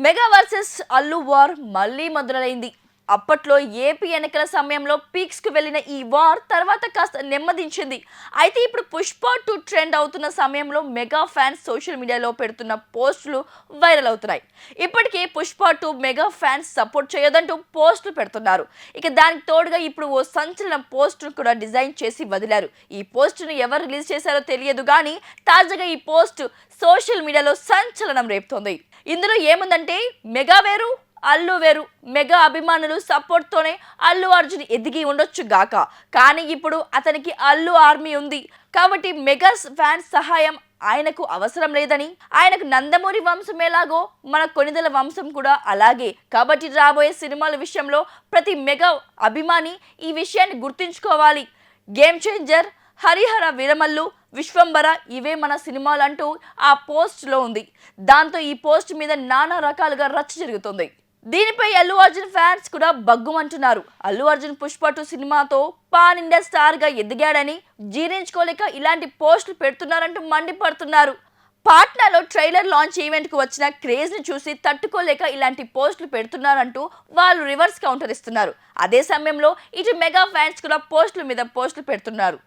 Mega versus Allu war మళ్ళీ మొదలైంది. అప్పట్లో ఏపీ ఎన్నికల సమయంలో పీక్స్ కు వెళ్ళిన ఈ వార్ తర్వాత కాస్త నెమ్మదించింది. అయితే ఇప్పుడు పుష్ప 2 ట్రెండ్ అవుతున్న సమయంలో మెగా ఫ్యాన్స్ సోషల్ మీడియాలో పెడుతున్న పోస్టులు వైరల్ అవుతున్నాయి. ఇప్పటికే పుష్ప 2 మెగా ఫ్యాన్స్ సపోర్ట్ చేయదంటూ పోస్టులు పెడుతున్నారు. ఇక దానికి తోడుగా ఇప్పుడు ఓ సంచలన పోస్టును కూడా డిజైన్ చేసి వదిలారు. ఈ పోస్టును ఎవరు రిలీజ్ చేశారో తెలియదు కానీ తాజాగా ఈ పోస్ట్ సోషల్ మీడియాలో సంచలనం రేపుతోంది. ఇందులో ఏముందంటే మెగా వేరు అల్లు వేరు, మెగా అభిమానులు సపోర్ట్ తోనే అల్లు అర్జున్ ఎదిగి ఉండొచ్చు గాక, కానీ ఇప్పుడు అతనికి అల్లు ఆర్మీ ఉంది కాబట్టి మెగా ఫ్యాన్స్ సహాయం ఆయనకు అవసరం లేదని, ఆయనకు నందమూరి వంశం ఎలాగో మన కొనిదెల వంశం కూడా అలాగే, కాబట్టి రాబోయే సినిమాల విషయంలో ప్రతి మెగా అభిమాని ఈ విషయాన్ని గుర్తుంచుకోవాలి. గేమ్ చేంజర్, హరిహర వీరమల్లు, విశ్వంబర ఇవే మన సినిమాలంటూ ఆ పోస్ట్లో ఉంది. దాంతో ఈ పోస్ట్ మీద నానా రకాలుగా రచ్చ జరుగుతుంది. దీనిపై అల్లు అర్జున్ ఫ్యాన్స్ కూడా బగ్గుమంటున్నారు. అల్లు అర్జున్ పుష్ప 2 సినిమాతో పాన్ ఇండియా స్టార్ గా ఎదిగాడని జీర్ణించుకోలేక ఇలాంటి పోస్టులు పెడుతున్నారంటూ మండిపడుతున్నారు. పాట్నాలో ట్రైలర్ లాంచ్ ఈవెంట్ కు వచ్చిన క్రేజ్ ని చూసి తట్టుకోలేక ఇలాంటి పోస్టులు పెడుతున్నారంటూ వాళ్ళు రివర్స్ కౌంటర్ ఇస్తున్నారు. అదే సమయంలో ఇటు మెగా ఫ్యాన్స్ కూడా పోస్టుల మీద పోస్టులు పెడుతున్నారు.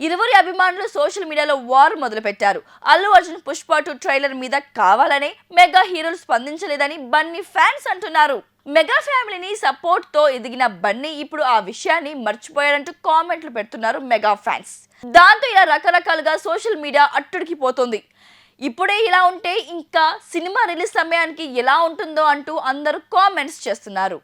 ఇరువురి అభిమానులు సోషల్ మీడియాలో వార్ మొదలు పెట్టారు. అల్లు అర్జున్ పుష్ప 2 ట్రైలర్ మీద కావాలనే మెగా హీరోలు స్పందించలేదని బన్నీ ఫ్యాన్స్ అంటున్నారు. మెగా ఫ్యామిలీని సపోర్ట్ తో ఎదిగిన బన్నీ ఇప్పుడు ఆ విషయాన్ని మర్చిపోయారంటూ కామెంట్లు పెడుతున్నారు మెగా ఫ్యాన్స్. దాంతో ఇలా రకరకాలుగా సోషల్ మీడియా అట్టుడికిపోతుంది. ఇప్పుడే ఇలా ఉంటే ఇంకా సినిమా రిలీజ్ సమయానికి ఎలా ఉంటుందో అంటూ అందరూ కామెంట్స్ చేస్తున్నారు.